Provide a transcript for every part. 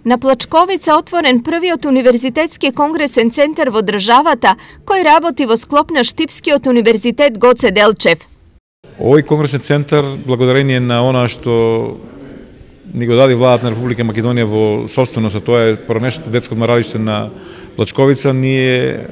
Na Plačkovica otvoren prvi od Univerzitetski kongresen centar во државата, кој работи во склоп на Штипскиот универзитет Гоце Делчев. Овој конгресен центар, благодарение на она што ни го даде владата на Република Македонија во собственост, а тоа е поранешното детско одмаралиште на Плачковица, ние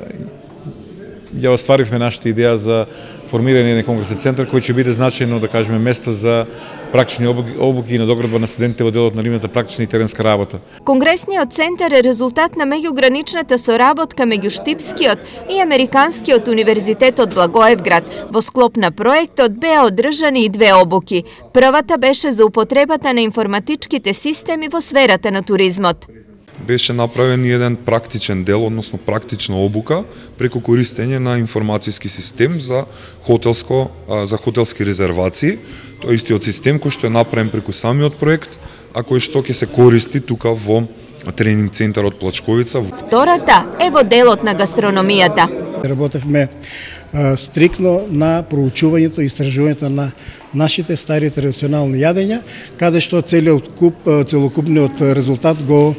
ја остваривме нашата идеја за формирање на конгресен центар кој ќе биде значајно, да кажеме, место за практични обуки и надоградба на студентите во делот на ливната практична и теренска работа. Конгресниот центар е резултат на меѓуграничната соработка меѓу Штипскиот и Американскиот универзитет од Благоевград. Во склоп на проектот беа одржани и две обуки. Првата беше за употребата на информатичките системи во сферата на туризмот. Беше направен еден практичен дел, односно практична обука преку користење на информацијски систем за хотелски резервации. Тоа е истиот систем кој што е направен преку самиот проект, а кој што ќе се користи тука во тренинг центарот Плачковица. Втората е во делот на гастрономијата. Работевме стрикно на проучувањето и истражувањето на нашите стари традиционални јадења, каде што целокупниот резултат го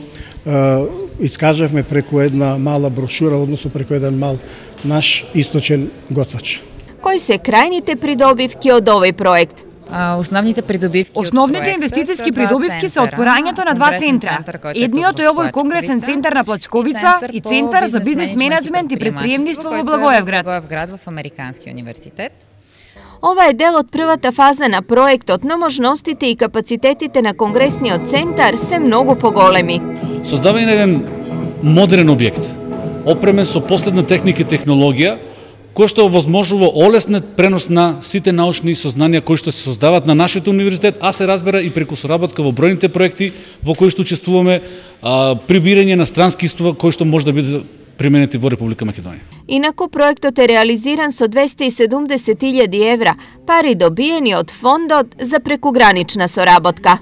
искажавме преку една мала брошура, односно преку еден мал наш источен готвач. Кои се крајните придобивки од овој проект? Основните инвестицијски придобивки се отворањето на два центра. Едниот е овој конгресен центар на Плачковица и центар за бизнес менеджмент и предприемништво во Благоевград. Ова е дел од првата фаза на проектот, но можностите и капацитетите на конгресниот центар се многу поголеми. Создавање на еден модерен објект, опремен со последна техника и технологија, кој што овозможува олеснет пренос на сите научни сознанија кои што се создаваат на нашиот универзитет, а се разбера и преку соработка во бројните проекти во кои што учествуваме, прибирање на странски искуства кои што може да биде применети во Република Македонија. Инаку проектот е реализиран со 270.000 евра, пари добиени од фондот за прекугранична соработка.